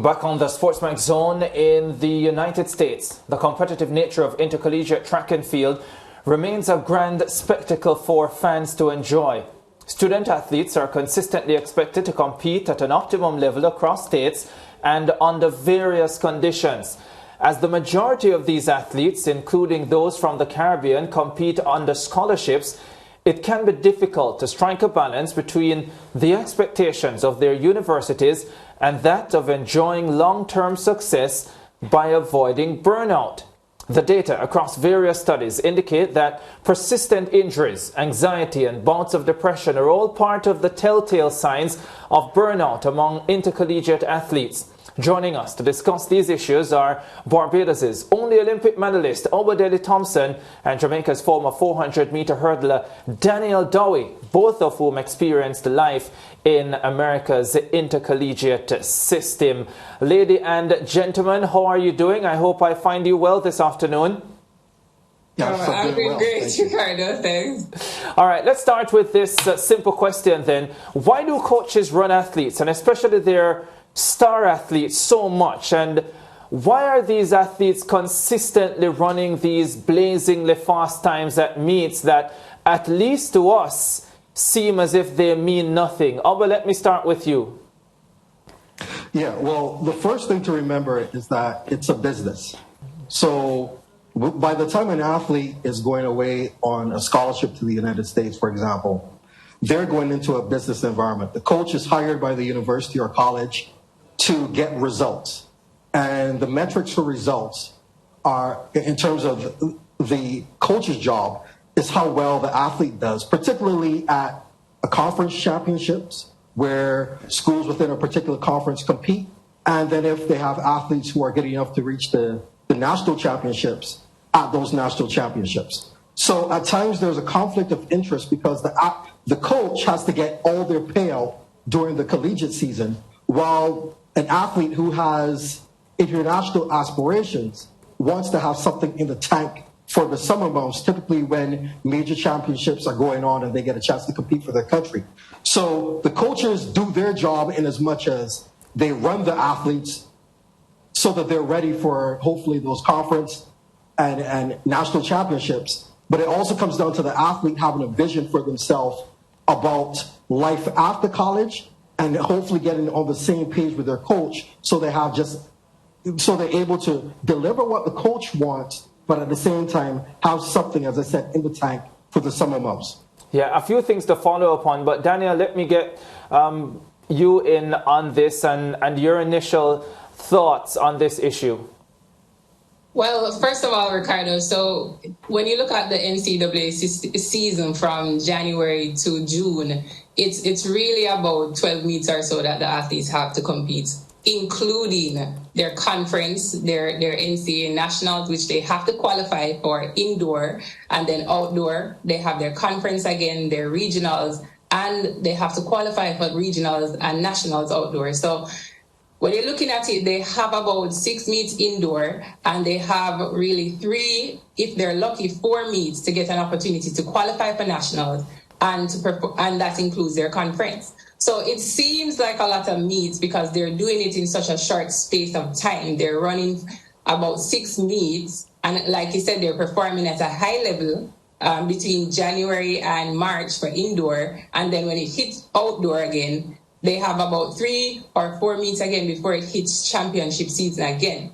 Back on the SportsMax zone in the United States, the competitive nature of intercollegiate track and field remains a grand spectacle for fans to enjoy. Student athletes are consistently expected to compete at an optimum level across states and under various conditions. As the majority of these athletes, including those from the Caribbean, compete under scholarships, it can be difficult to strike a balance between the expectations of their universities and that of enjoying long-term success by avoiding burnout. The data across various studies indicate that persistent injuries, anxiety, and bouts of depression are all part of the telltale signs of burnout among intercollegiate athletes. Joining us to discuss these issues are Barbados' only Olympic medalist Obadele Danielle and Jamaica's former 400-meter hurdler Danielle, both of whom experienced life in America's intercollegiate system. Lady and gentlemen, how are you doing? I hope I find you well this afternoon. I'm doing great, Ricardo. Thanks. All right, let's start with this simple question then. Why do coaches run athletes, and especially their star athletes, so much? And why are these athletes consistently running these blazingly fast times at meets that, at least to us, seem as if they mean nothing? Oba, let me start with you. Yeah, well, the first thing to remember is that it's a business. So by the time an athlete is going away on a scholarship to the United States, for example, they're going into a business environment. The coach is hired by the university or college to get results. And the metrics for results are, in terms of the coach's job, is how well the athlete does, particularly at a conference championships where schools within a particular conference compete. And then if they have athletes who are good enough to reach the national championships at those national championships. So at times there's a conflict of interest because the coach has to get all their payout during the collegiate season, while an athlete who has international aspirations wants to have something in the tank for the summer months, typically when major championships are going on and they get a chance to compete for their country. So the coaches do their job in as much as they run the athletes so that they're ready for hopefully those conference and national championships. But it also comes down to the athlete having a vision for themselves about life after college and hopefully getting on the same page with their coach so they're able to deliver what the coach wants, but at the same time have something, as I said, in the tank for the summer months. Yeah, a few things to follow upon, but Danielle, let me get you in on this and your initial thoughts on this issue. Well, first of all, Ricardo, so when you look at the NCAA season from January to June, it's really about 12 meets or so that the athletes have to compete, including their conference, their NCAA nationals, which they have to qualify for indoor, and then outdoor. They have their conference again, their regionals, and they have to qualify for regionals and nationals outdoor. So when you're looking at it, they have about 6 meets indoor, and they have really 3, if they're lucky, 4 meets to get an opportunity to qualify for nationals, and that includes their conference. So it seems like a lot of meets because they're doing it in such a short space of time. They're running about 6 meets, and like you said, they're performing at a high level between January and March for indoor, and then when it hits outdoor again, they have about 3 or 4 meets again before it hits championship season again.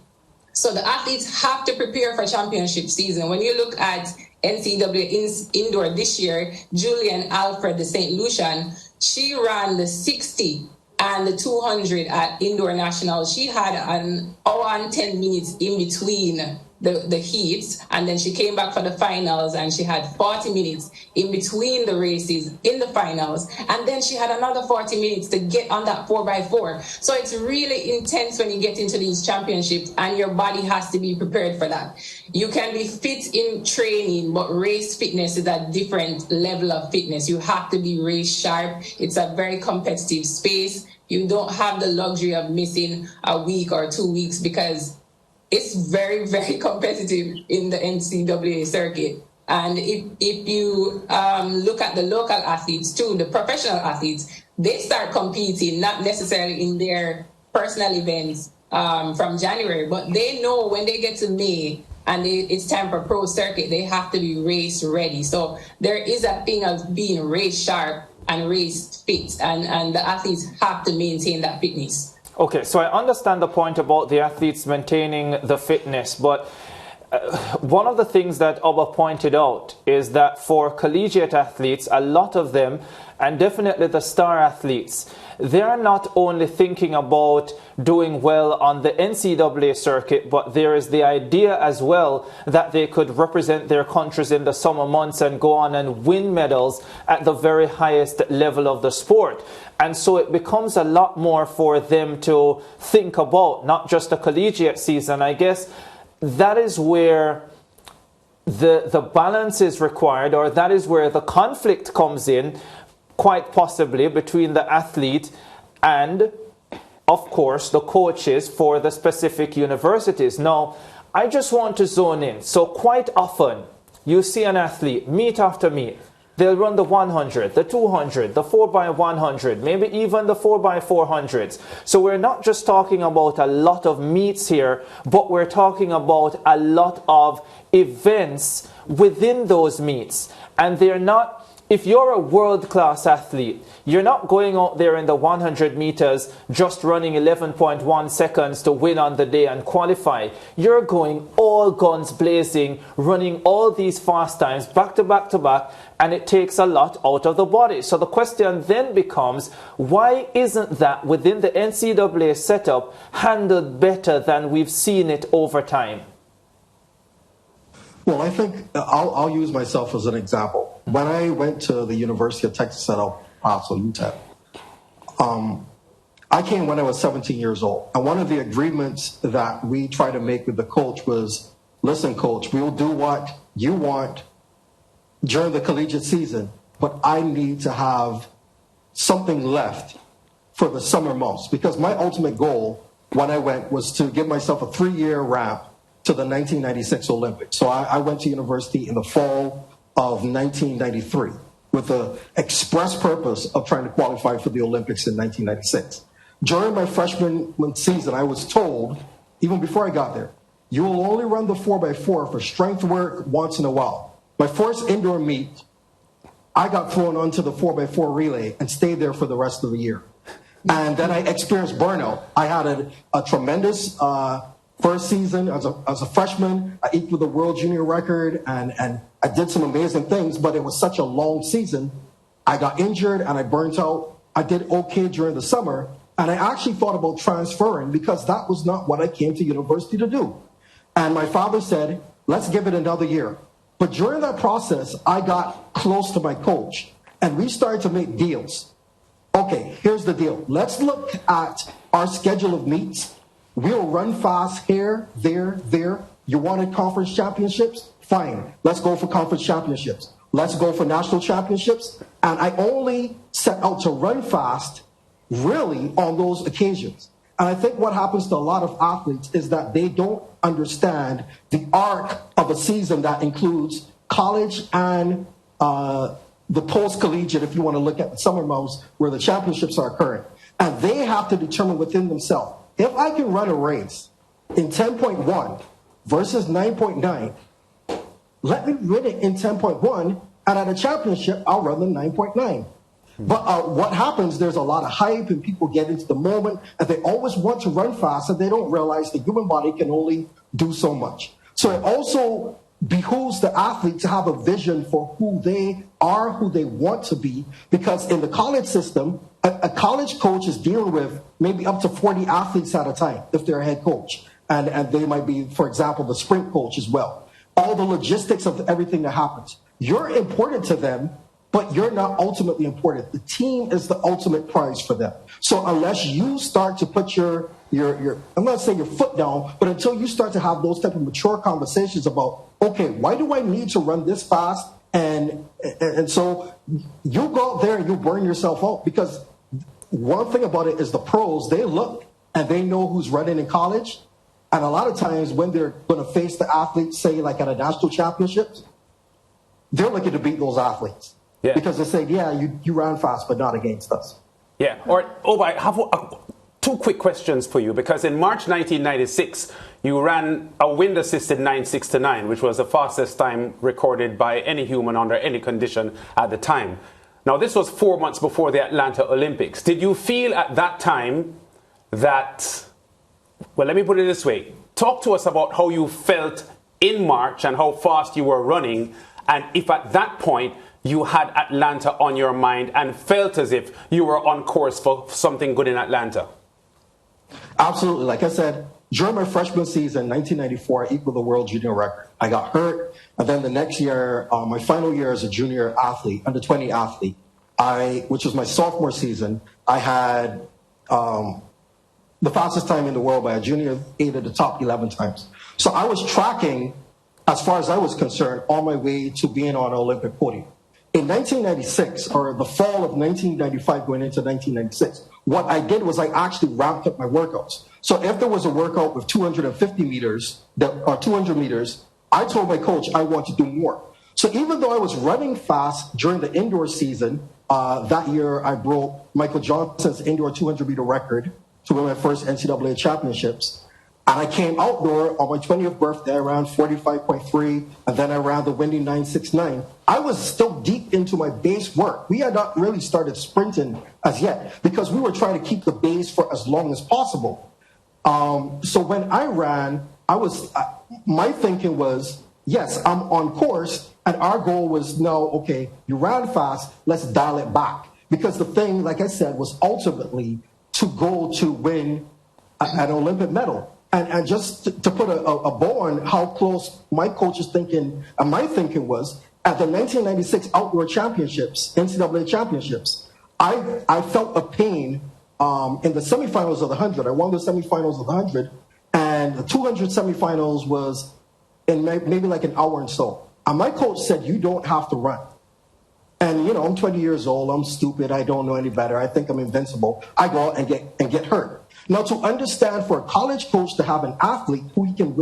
So the athletes have to prepare for championship season. When you look at NCAA indoor this year, Julian Alfred, the St. Lucian, she ran the 60 and the 200 at indoor nationals. She had an hour and 10 minutes in between the heats, and then she came back for the finals and she had 40 minutes in between the races in the finals, and then she had another 40 minutes to get on that 4x4. So it's really intense when you get into these championships, and your body has to be prepared for that. You can be fit in training, but race fitness is a different level of fitness. You have to be race sharp. It's a very competitive space. You don't have the luxury of missing a week or 2 weeks because it's very, very competitive in the NCAA circuit. And if you look at the local athletes too, the professional athletes, they start competing, not necessarily in their personal events from January, but they know when they get to May and it's time for pro circuit, they have to be race ready. So there is a thing of being race sharp and race fit, and the athletes have to maintain that fitness. Okay, so I understand the point about the athletes maintaining the fitness, but one of the things that Oba pointed out is that for collegiate athletes, a lot of them, and definitely the star athletes, they are not only thinking about doing well on the NCAA circuit, but there is the idea as well that they could represent their countries in the summer months and go on and win medals at the very highest level of the sport. And so it becomes a lot more for them to think about, not just the collegiate season. I guess that is where the balance is required, or that is where the conflict comes in, quite possibly between the athlete and, of course, the coaches for the specific universities. Now, I just want to zone in. So quite often, you see an athlete, meet after meet. They'll run the 100, the 200, the 4x100, maybe even the 4x400s. So we're not just talking about a lot of meets here, but we're talking about a lot of events within those meets. And they're not, if you're a world-class athlete, you're not going out there in the 100 meters just running 11.1 seconds to win on the day and qualify. You're going all guns blazing, running all these fast times back to back to back, and it takes a lot out of the body. So the question then becomes, why isn't that within the NCAA setup handled better than we've seen it over time? Well, I think I'll use myself as an example. When I went to the University of Texas at El Paso, UTEP, I came when I was 17 years old. And one of the agreements that we tried to make with the coach was, listen, coach, we'll do what you want during the collegiate season, but I need to have something left for the summer months. Because my ultimate goal when I went was to give myself a 3-year ramp to the 1996 Olympics. So I went to university in the fall of 1993 with the express purpose of trying to qualify for the Olympics in 1996. During my freshman season, I was told, even before I got there, you will only run the 4x4 for strength work once in a while. My first indoor meet, I got thrown onto the 4x4 relay and stayed there for the rest of the year. And then I experienced burnout. I had a tremendous first season as a freshman. I equaled the world junior record, and I did some amazing things, but it was such a long season. I got injured and I burnt out. I did okay during the summer, and I actually thought about transferring because that was not what I came to university to do. And my father said, let's give it another year. But during that process, I got close to my coach, and we started to make deals. Okay, here's the deal. Let's look at our schedule of meets. We'll run fast here, there. You wanted conference championships? Fine. Let's go for conference championships. Let's go for national championships. And I only set out to run fast, really, on those occasions. And I think what happens to a lot of athletes is that they don't understand the arc of a season that includes college and the post-collegiate, if you want to look at the summer months where the championships are occurring. And they have to determine within themselves, if I can run a race in 10.1 versus 9.9, let me run it in 10.1, and at a championship, I'll run the 9.9. But what happens, there's a lot of hype, and people get into the moment, and they always want to run fast, and they don't realize the human body can only do so much. So it also behooves the athlete to have a vision for who they are, who they want to be, because in the college system, a college coach is dealing with maybe up to 40 athletes at a time if they're a head coach. And they might be, for example, the sprint coach as well. All the logistics of everything that happens. You're important to them, but you're not ultimately important. The team is the ultimate prize for them. So unless you start to put your I'm not saying your foot down, but until you start to have those type of mature conversations about, okay, why do I need to run this fast? And so you go out there and you burn yourself out, because one thing about it is the pros, they look and they know who's running in college. And a lot of times when they're going to face the athletes, say like at a national championships, they're looking to beat those athletes. Yeah. Because they say, yeah, you ran fast, but not against us. Yeah. All right. I have two quick questions for you, because in March 1996, you ran a wind-assisted 9.69, which was the fastest time recorded by any human under any condition at the time. Now, this was 4 months before the Atlanta Olympics. Did you feel at that time that, well, let me put it this way. Talk to us about how you felt in March and how fast you were running, and if at that point you had Atlanta on your mind and felt as if you were on course for something good in Atlanta. Absolutely. Like I said, during my freshman season, 1994, I equaled the world junior record. I got hurt, and then the next year, my final year as a junior athlete, under 20 athlete, which was my sophomore season, I had the fastest time in the world by a junior, 8 of the top 11 times. So I was tracking, as far as I was concerned, on my way to being on an Olympic podium. In 1996, or the fall of 1995 going into 1996, what I did was I actually ramped up my workouts. So if there was a workout with 250 meters, or 200 meters, I told my coach I want to do more. So even though I was running fast during the indoor season, that year I broke Michael Johnson's indoor 200-meter record to win my first NCAA championships. And I came outdoor on my 20th birthday, I ran 45.3, and then I ran the windy 9.69. I was still deep into my base work. We had not really started sprinting as yet because we were trying to keep the base for as long as possible. So when I ran, my thinking was, yes, I'm on course, and our goal was, no, okay, you ran fast, let's dial it back. Because the thing, like I said, was ultimately to go to win an Olympic medal. And just to put a bow on how close my coach's thinking and my thinking was, at the 1996 Outdoor Championships, NCAA Championships, I felt a pain in the semifinals of the 100. I won the semifinals of the 100, and the 200 semifinals was in maybe like an hour and so. And my coach said, you don't have to run. And, you know, I'm 20 years old. I'm stupid. I don't know any better. I think I'm invincible. I go out and get hurt. Now, to understand for a college coach to have an athlete who he can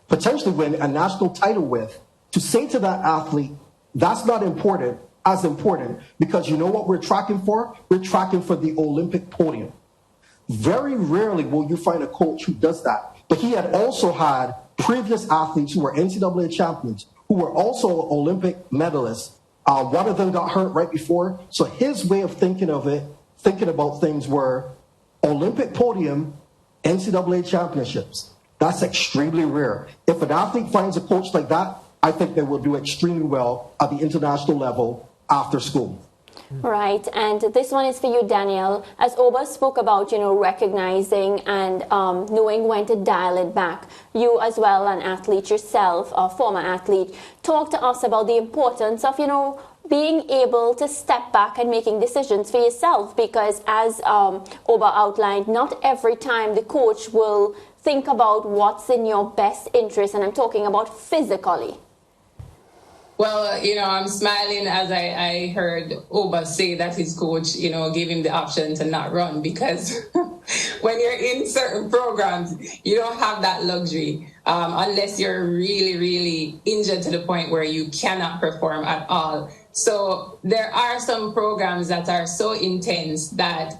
potentially win a national title with, to say to that athlete, that's not as important, because you know what we're tracking for? We're tracking for the Olympic podium. Very rarely will you find a coach who does that. But he had also had previous athletes who were NCAA champions, who were also Olympic medalists. One of them got hurt right before. So his way of thinking about things were Olympic podium, NCAA championships. That's extremely rare. If an athlete finds a coach like that, I think they will do extremely well at the international level after school. Right, and this one is for you, Danielle. As Oba spoke about, recognizing and knowing when to dial it back. You as well, an athlete yourself, a former athlete, talk to us about the importance of, being able to step back and making decisions for yourself, because as Oba outlined, not every time the coach will think about what's in your best interest, and I'm talking about physically. Well, I'm smiling as I heard Oba say that his coach, gave him the option to not run, because when you're in certain programs, you don't have that luxury unless you're really, really injured to the point where you cannot perform at all. So there are some programs that are so intense that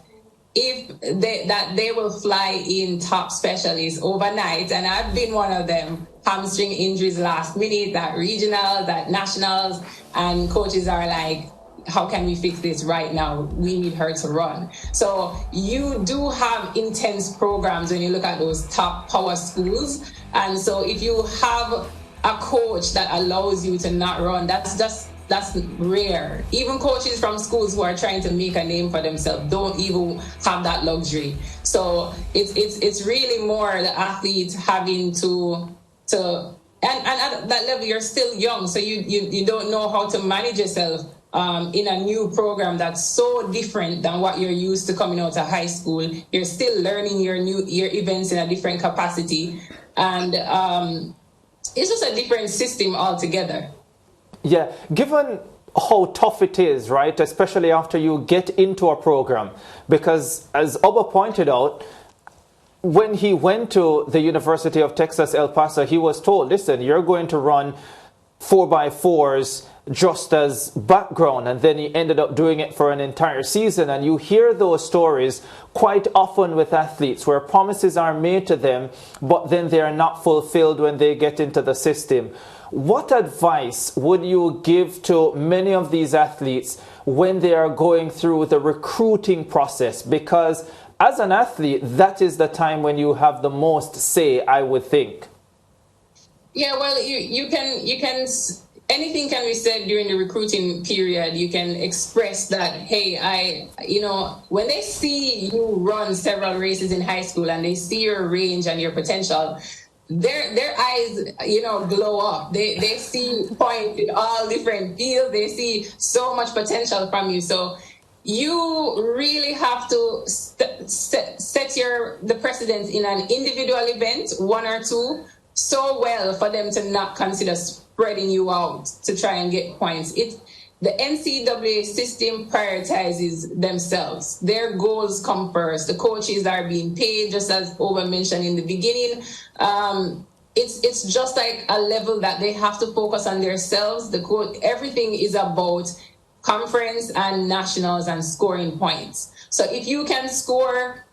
they will fly in top specialists overnight, and I've been one of them. Hamstring injuries last minute, at regionals, at nationals, and coaches are like, how can we fix this right now? We need her to run. So you do have intense programs when you look at those top power schools. And so if you have a coach that allows you to not run, that's rare. Even coaches from schools who are trying to make a name for themselves don't even have that luxury. So it's really more the athlete having to and at that level you're still young, so you don't know how to manage yourself in a new program that's so different than what you're used to coming out of high school. You're still learning your events in a different capacity, and it's just a different system altogether. Yeah, given how tough it is, right, especially after you get into a program, because as Oba pointed out, when he went to the University of Texas, El Paso, he was told, listen, you're going to run 4x4s just as background, and then he ended up doing it for an entire season. And you hear those stories quite often with athletes where promises are made to them, but then they are not fulfilled when they get into the system. What advice would you give to many of these athletes when they are going through the recruiting process? Because as an athlete, that is the time when you have the most say, I would think. Yeah, well, you can anything can be said during the recruiting period. You can express that, hey, when they see you run several races in high school and they see your range and your potential, their eyes, glow up. They see point in all different fields. They see so much potential from you. So you really have to set the precedent in an individual event, one or two, so well for them to not consider spreading you out to try and get points. The NCAA system prioritizes themselves. Their goals come first. The coaches are being paid, just as Oba mentioned in the beginning. It's just like a level that they have to focus on themselves. Everything is about conference and nationals and scoring points. So if you can score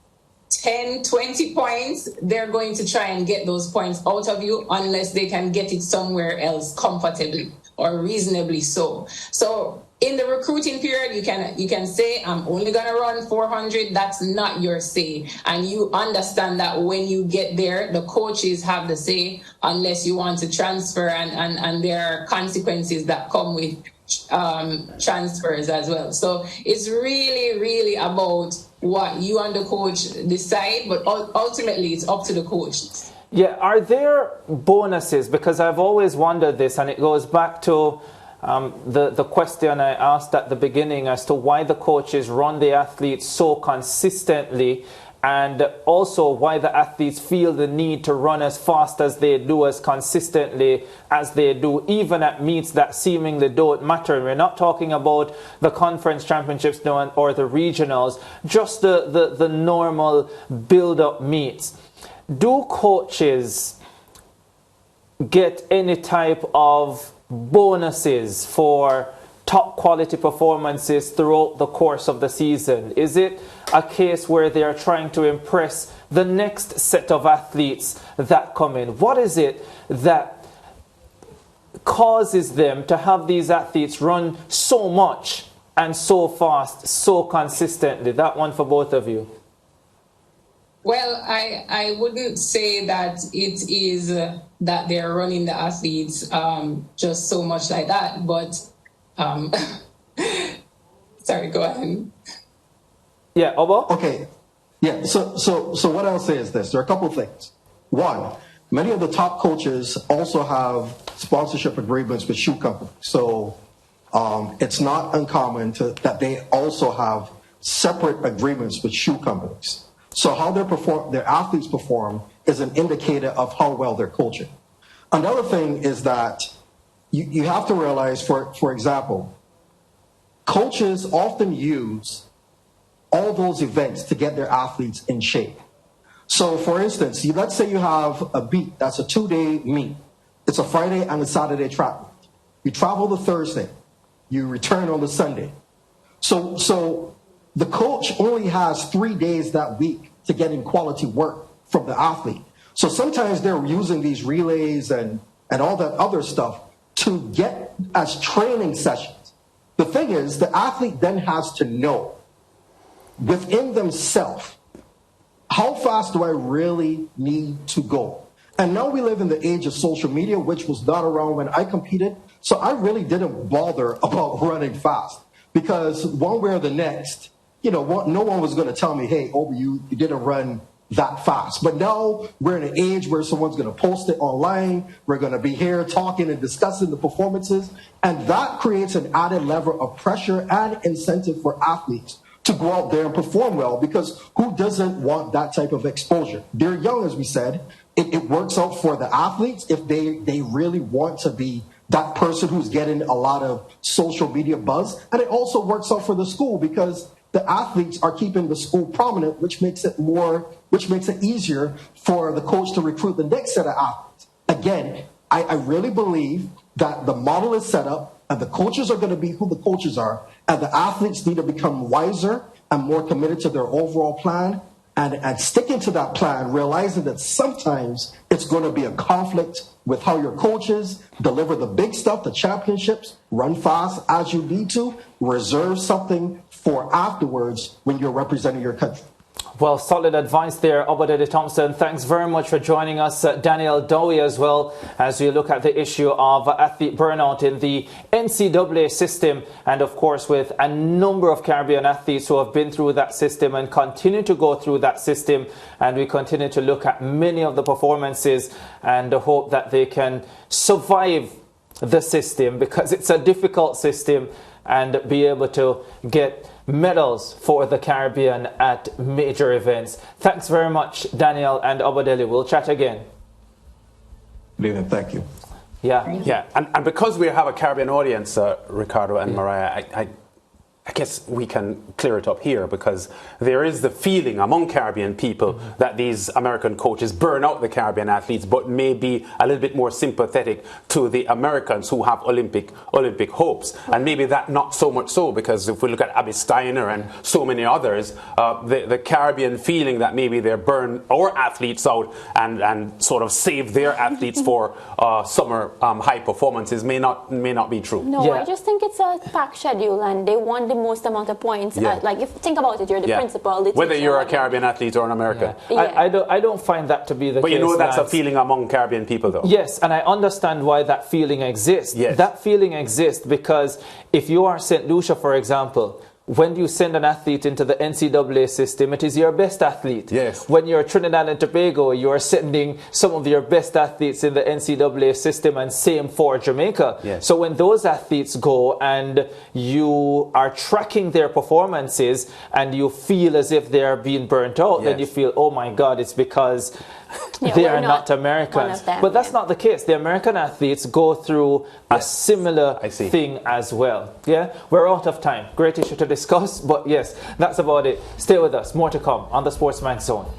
10, 20 points, they're going to try and get those points out of you unless they can get it somewhere else comfortably or reasonably so. So in the recruiting period, you can say, I'm only going to run 400. That's not your say. And you understand that when you get there, the coaches have the say unless you want to transfer, and there are consequences that come with transfers as well. So it's really, really about what you and the coach decide, but ultimately it's up to the coaches. Yeah, are there bonuses? Because I've always wondered this, and it goes back to the question I asked at the beginning as to why the coaches run the athletes so consistently, and also why the athletes feel the need to run as fast as they do, as consistently as they do, even at meets that seemingly don't matter. We're not talking about the conference championships or the regionals, just the normal build-up meets. Do coaches get any type of bonuses for top quality performances throughout the course of the season? Is it a case where they are trying to impress the next set of athletes that come in? What is it that causes them to have these athletes run so much and so fast, so consistently? That one for both of you. Well, I wouldn't say that it is that they're running the athletes just so much like that, but sorry, go ahead. Yeah, Obo? Okay. Yeah, so what I'll say is this. There are a couple of things. One, many of the top coaches also have sponsorship agreements with shoe companies. So it's not uncommon that they also have separate agreements with shoe companies. So how their athletes perform is an indicator of how well they're coaching. Another thing is that you have to realize, for example, coaches often use all those events to get their athletes in shape. So for instance, let's say you have a beat, that's a 2-day meet. It's a Friday and a Saturday track meet. You travel the Thursday, you return on the Sunday. So the coach only has 3 days that week to get in quality work from the athlete. So sometimes they're using these relays and all that other stuff to get as training sessions. The thing is, the athlete then has to know within themselves, how fast do I really need to go? And now we live in the age of social media, which was not around when I competed. So I really didn't bother about running fast, because one way or the next, no one was going to tell me, hey, Obi, you didn't run that fast. But now we're in an age where someone's going to post it online. We're going to be here talking and discussing the performances. And that creates an added level of pressure and incentive for athletes to go out there and perform well, because who doesn't want that type of exposure? They're young, as we said. It works out for the athletes if they really want to be that person who's getting a lot of social media buzz. And it also works out for the school, because the athletes are keeping the school prominent, which makes it easier for the coach to recruit the next set of athletes. Again, I really believe that the model is set up and the coaches are going to be who the coaches are, and the athletes need to become wiser and more committed to their overall plan, and sticking to that plan, realizing that sometimes it's going to be a conflict with how your coaches deliver the big stuff, the championships, run fast as you need to, reserve something for afterwards when you're representing your country. Well, solid advice there, Obadele Thompson. Thanks very much for joining us. Danielle Dowie as well, as we look at the issue of athlete burnout in the NCAA system, and of course with a number of Caribbean athletes who have been through that system and continue to go through that system, and we continue to look at many of the performances and hope that they can survive the system, because it's a difficult system, and be able to get medals for the Caribbean at major events. Thanks very much, Danielle and Obadele. We'll chat again. David, thank you. Yeah. And because we have a Caribbean audience, Ricardo and Mariah, I guess we can clear it up here, because there is the feeling among Caribbean people that these American coaches burn out the Caribbean athletes, but may be a little bit more sympathetic to the Americans who have Olympic hopes. And maybe that not so much so, because if we look at Abby Steiner and so many others, the Caribbean feeling that maybe they burn our athletes out and sort of save their athletes for summer high performances may not be true. No, I just think it's a packed schedule, and they want the most amount of points. Like, if you think about it, you're the principal. The whether teacher, you're a Caribbean athlete or an American. I don't find that to be the case. But you know that's a feeling among Caribbean people, though. Yes, and I understand why that feeling exists. Yes. That feeling exists because if you are St. Lucia, for example, when you send an athlete into the NCAA system, it is your best athlete. Yes. When you're Trinidad and Tobago, you are sending some of your best athletes in the NCAA system, and same for Jamaica. Yes. So when those athletes go and you are tracking their performances and you feel as if they are being burnt out, then you feel, oh my God, it's because they are not Americans. But that's not the case. The American athletes go through a similar thing as well. Yeah, we're out of time. Great issue to discuss, but yes, that's about it. Stay with us. More to come on the SportsMax Zone.